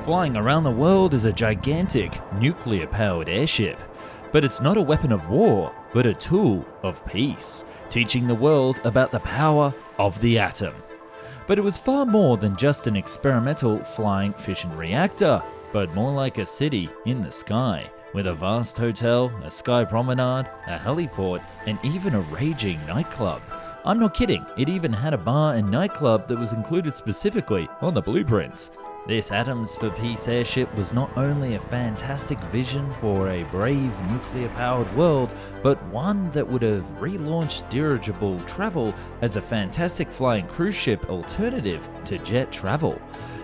Flying around the world is a gigantic, nuclear-powered airship. But it's not a weapon of war, but a tool of peace, teaching the world about the power of the atom. But it was far more than just an experimental flying fission reactor, but more like a city in the sky, with a vast hotel, a sky promenade, a heliport, and even a raging nightclub. I'm not kidding, it even had a bar and nightclub that was included specifically on the blueprints. This Atoms for Peace airship was not only a fantastic vision for a brave nuclear-powered world, but one that would have relaunched dirigible travel as a fantastic flying cruise ship alternative to jet travel.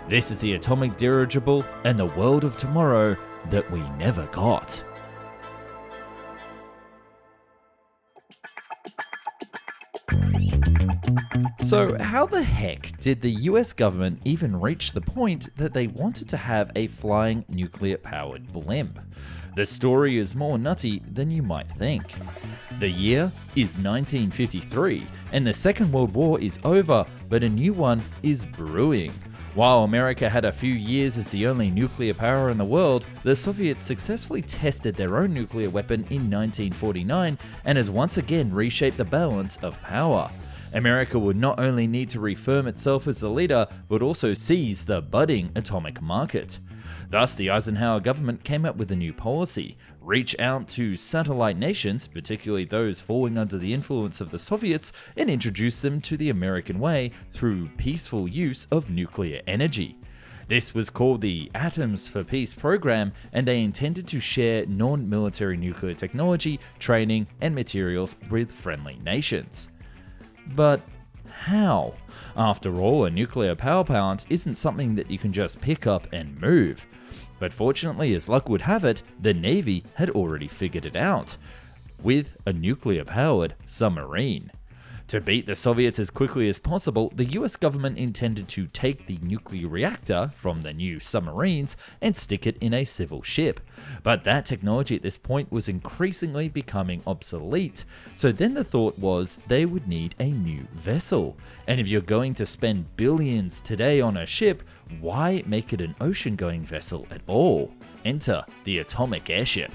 This is the atomic dirigible and the world of tomorrow that we never got. So how the heck did the US government even reach the point that they wanted to have a flying nuclear-powered blimp? The story is more nutty than you might think. The year is 1953, and the Second World War is over, but a new one is brewing. While America had a few years as the only nuclear power in the world, the Soviets successfully tested their own nuclear weapon in 1949 and has once again reshaped the balance of power. America would not only need to reaffirm itself as the leader, but also seize the budding atomic market. Thus, the Eisenhower government came up with a new policy: reach out to satellite nations, particularly those falling under the influence of the Soviets, and introduce them to the American way through peaceful use of nuclear energy. This was called the Atoms for Peace program, and they intended to share non-military nuclear technology, training, and materials with friendly nations. But how? After all, a nuclear power plant isn't something that you can just pick up and move. But fortunately, as luck would have it, the Navy had already figured it out, with a nuclear-powered submarine. To beat the Soviets as quickly as possible, the US government intended to take the nuclear reactor from the new submarines and stick it in a civil ship. But that technology at this point was increasingly becoming obsolete, so then the thought was they would need a new vessel. And if you're going to spend billions today on a ship, why make it an ocean-going vessel at all? Enter the atomic airship.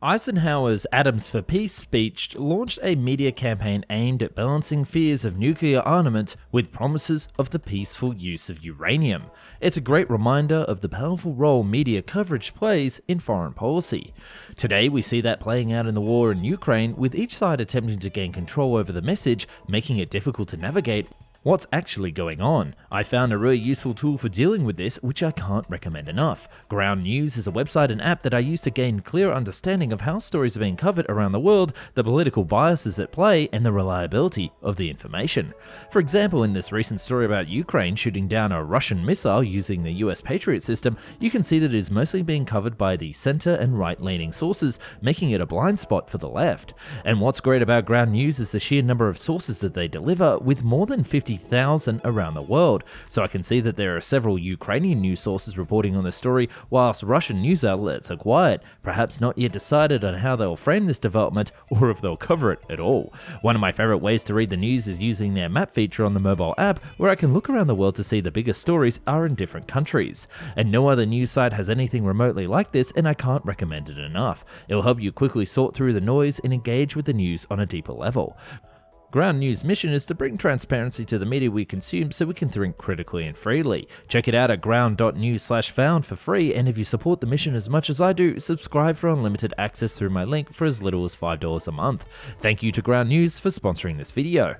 Eisenhower's Atoms for Peace speech launched a media campaign aimed at balancing fears of nuclear armament with promises of the peaceful use of uranium. It's a great reminder of the powerful role media coverage plays in foreign policy. Today, we see that playing out in the war in Ukraine, with each side attempting to gain control over the message, making it difficult to navigate what's actually going on. I found a really useful tool for dealing with this, which I can't recommend enough. Ground News is a website and app that I use to gain clear understanding of how stories are being covered around the world, the political biases at play, and the reliability of the information. For example, in this recent story about Ukraine shooting down a Russian missile using the US Patriot system, you can see that it is mostly being covered by the center and right-leaning sources, making it a blind spot for the left. And what's great about Ground News is the sheer number of sources that they deliver, with more than 50,000 around the world. So I can see that there are several Ukrainian news sources reporting on this story, whilst Russian news outlets are quiet, perhaps not yet decided on how they'll frame this development or if they'll cover it at all. One of my favorite ways to read the news is using their map feature on the mobile app, where I can look around the world to see the biggest stories are in different countries. And no other news site has anything remotely like this, and I can't recommend it enough. It'll help you quickly sort through the noise and engage with the news on a deeper level. Ground News' mission is to bring transparency to the media we consume so we can think critically and freely. Check it out at ground.news/found for free, and if you support the mission as much as I do, subscribe for unlimited access through my link for as little as $5 a month. Thank you to Ground News for sponsoring this video.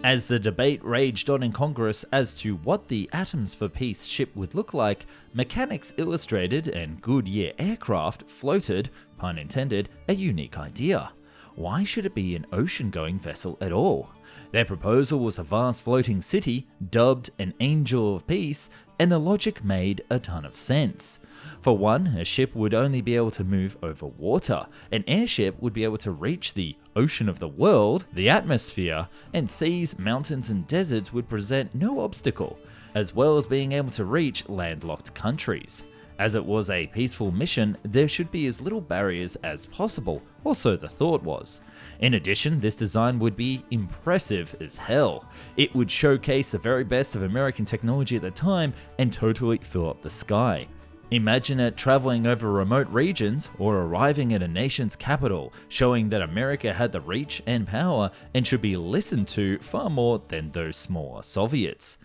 As the debate raged on in Congress as to what the Atoms for Peace ship would look like, Mechanics Illustrated and Goodyear Aircraft floated, pun intended, a unique idea. Why should it be an ocean-going vessel at all? Their proposal was a vast floating city, dubbed an Angel of Peace, and the logic made a ton of sense. For one, a ship would only be able to move over water. An airship would be able to reach the ocean of the world, the atmosphere, and seas, mountains, and deserts would present no obstacle, as well as being able to reach landlocked countries. As it was a peaceful mission, there should be as little barriers as possible, or so the thought was. In addition, this design would be impressive as hell. It would showcase the very best of American technology at the time and totally fill up the sky. Imagine it traveling over remote regions or arriving at a nation's capital, showing that America had the reach and power and should be listened to far more than those smaller Soviets.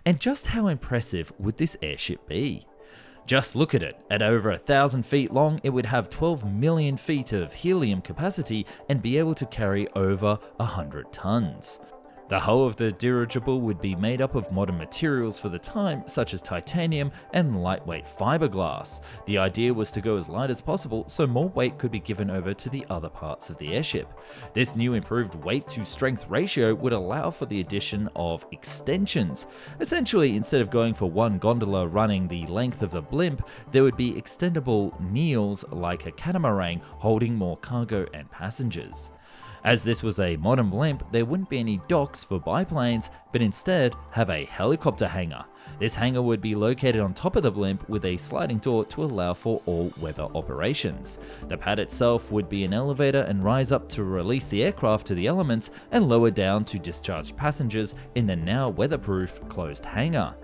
And just how impressive would this airship be? Just look at it. At over 1,000 feet long, it would have 12 million feet of helium capacity and be able to carry over 100 tons. The hull of the dirigible would be made up of modern materials for the time, such as titanium and lightweight fiberglass. The idea was to go as light as possible so more weight could be given over to the other parts of the airship. This new improved weight to strength ratio would allow for the addition of extensions. Essentially, instead of going for one gondola running the length of the blimp, there would be extendable kneels like a catamaran holding more cargo and passengers. As this was a modern blimp, there wouldn't be any docks for biplanes, but instead have a helicopter hangar. This hangar would be located on top of the blimp with a sliding door to allow for all weather operations. The pad itself would be an elevator and rise up to release the aircraft to the elements and lower down to discharge passengers in the now weatherproof closed hangar.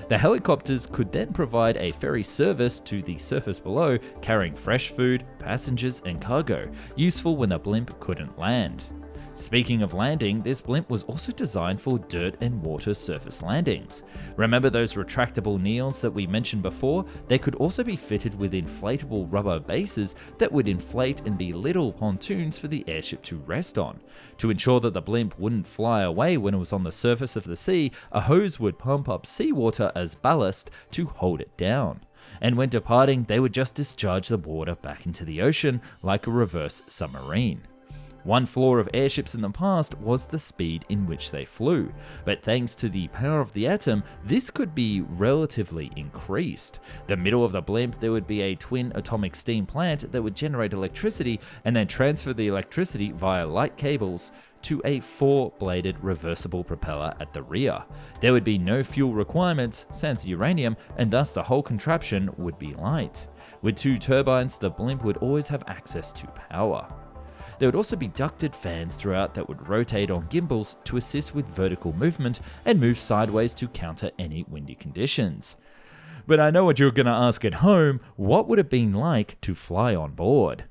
The helicopters could then provide a ferry service to the surface below, carrying fresh food, passengers, and cargo, useful when the blimp couldn't land. Speaking of landing, this blimp was also designed for dirt and water surface landings. Remember those retractable kneels that we mentioned before? They could also be fitted with inflatable rubber bases that would inflate and be little pontoons for the airship to rest on. To ensure that the blimp wouldn't fly away when it was on the surface of the sea, a hose would pump up seawater as ballast to hold it down. And when departing, they would just discharge the water back into the ocean like a reverse submarine. One flaw of airships in the past was the speed in which they flew, but thanks to the power of the atom, this could be relatively increased. The middle of the blimp, there would be a twin atomic steam plant that would generate electricity and then transfer the electricity via light cables to a 4-bladed reversible propeller at the rear. There would be no fuel requirements, sans uranium, and thus the whole contraption would be light. With 2 turbines, the blimp would always have access to power. There would also be ducted fans throughout that would rotate on gimbals to assist with vertical movement and move sideways to counter any windy conditions. But I know what you're going to ask at home, what would it have been like to fly on board?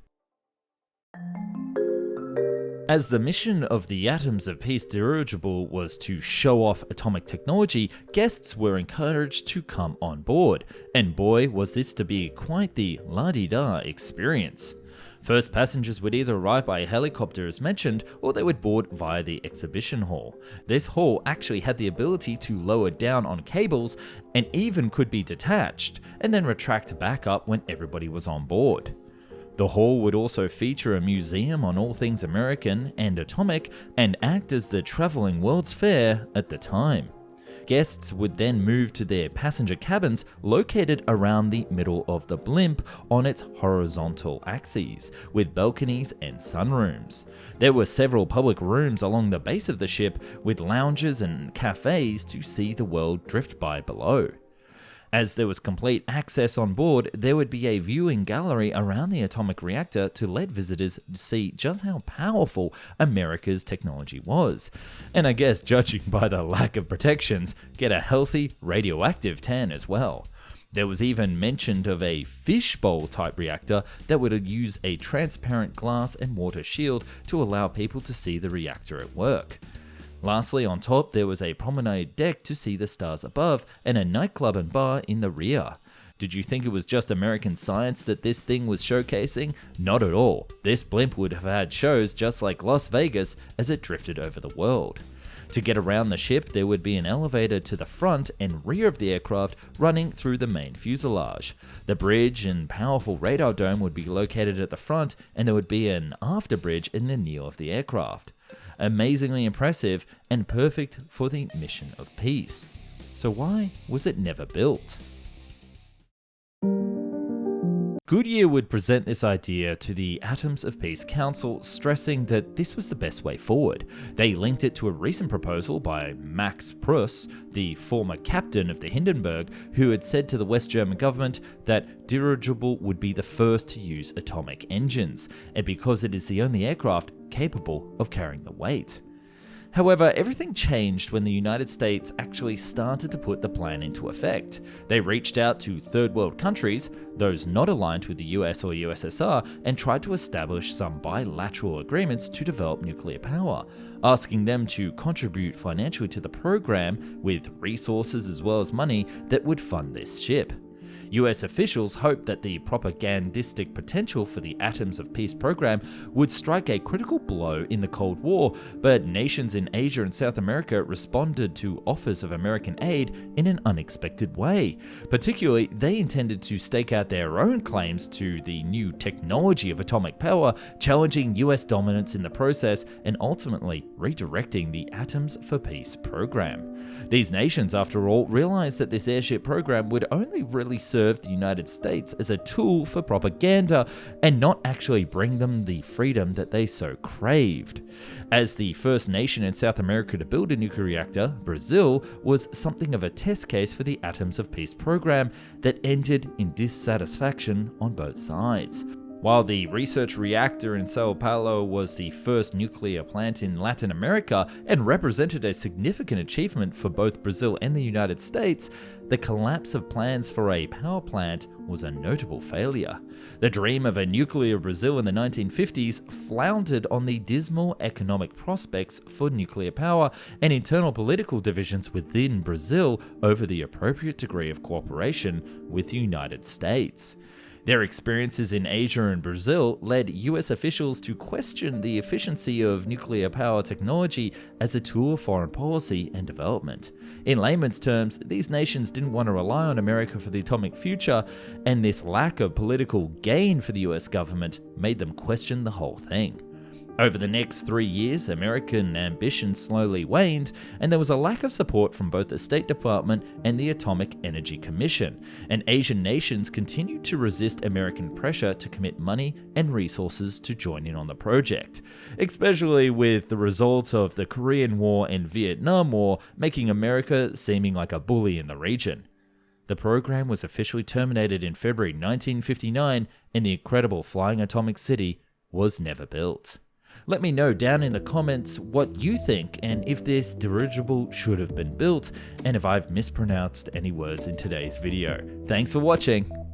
As the mission of the Atoms of Peace dirigible was to show off atomic technology, guests were encouraged to come on board, and boy was this to be quite the la-di-da experience. First, passengers would either arrive by helicopter as mentioned, or they would board via the exhibition hall. This hall actually had the ability to lower down on cables and even could be detached, and then retract back up when everybody was on board. The hall would also feature a museum on all things American and atomic, and act as the traveling World's Fair at the time. Guests would then move to their passenger cabins located around the middle of the blimp on its horizontal axes, with balconies and sunrooms. There were several public rooms along the base of the ship with lounges and cafes to see the world drift by below. As there was complete access on board, there would be a viewing gallery around the atomic reactor to let visitors see just how powerful America's technology was. And I guess, judging by the lack of protections, get a healthy radioactive tan as well. There was even mention of a fishbowl type reactor that would use a transparent glass and water shield to allow people to see the reactor at work. Lastly, on top, there was a promenade deck to see the stars above and a nightclub and bar in the rear. Did you think it was just American science that this thing was showcasing? Not at all. This blimp would have had shows just like Las Vegas as it drifted over the world. To get around the ship, there would be an elevator to the front and rear of the aircraft running through the main fuselage. The bridge and powerful radar dome would be located at the front, and there would be an after bridge in the neo of the aircraft. Amazingly impressive and perfect for the mission of peace. So why was it never built? Goodyear would present this idea to the Atoms of Peace Council, stressing that this was the best way forward. They linked it to a recent proposal by Max Pruss, the former captain of the Hindenburg, who had said to the West German government that dirigible would be the first to use atomic engines, and because it is the only aircraft capable of carrying the weight. However, everything changed when the United States actually started to put the plan into effect. They reached out to third world countries, those not aligned with the US or USSR, and tried to establish some bilateral agreements to develop nuclear power, asking them to contribute financially to the program with resources as well as money that would fund this ship. US officials hoped that the propagandistic potential for the Atoms of Peace program would strike a critical blow in the Cold War, but nations in Asia and South America responded to offers of American aid in an unexpected way. Particularly, they intended to stake out their own claims to the new technology of atomic power, challenging US dominance in the process and ultimately redirecting the Atoms for Peace program. These nations, after all, realized that this airship program would only really serve the United States as a tool for propaganda and not actually bring them the freedom that they so craved. As the first nation in South America to build a nuclear reactor, Brazil was something of a test case for the Atoms of Peace program that ended in dissatisfaction on both sides. While the research reactor in Sao Paulo was the first nuclear plant in Latin America and represented a significant achievement for both Brazil and the United States, the collapse of plans for a power plant was a notable failure. The dream of a nuclear Brazil in the 1950s floundered on the dismal economic prospects for nuclear power and internal political divisions within Brazil over the appropriate degree of cooperation with the United States. Their experiences in Asia and Brazil led US officials to question the efficiency of nuclear power technology as a tool of foreign policy and development. In layman's terms, these nations didn't want to rely on America for the atomic future, and this lack of political gain for the US government made them question the whole thing. Over the next 3 years, American ambition slowly waned, and there was a lack of support from both the State Department and the Atomic Energy Commission, and Asian nations continued to resist American pressure to commit money and resources to join in on the project, especially with the results of the Korean War and Vietnam War making America seeming like a bully in the region. The program was officially terminated in February 1959, and the incredible flying atomic city was never built. Let me know down in the comments what you think and if this dirigible should have been built, and if I've mispronounced any words in today's video. Thanks for watching.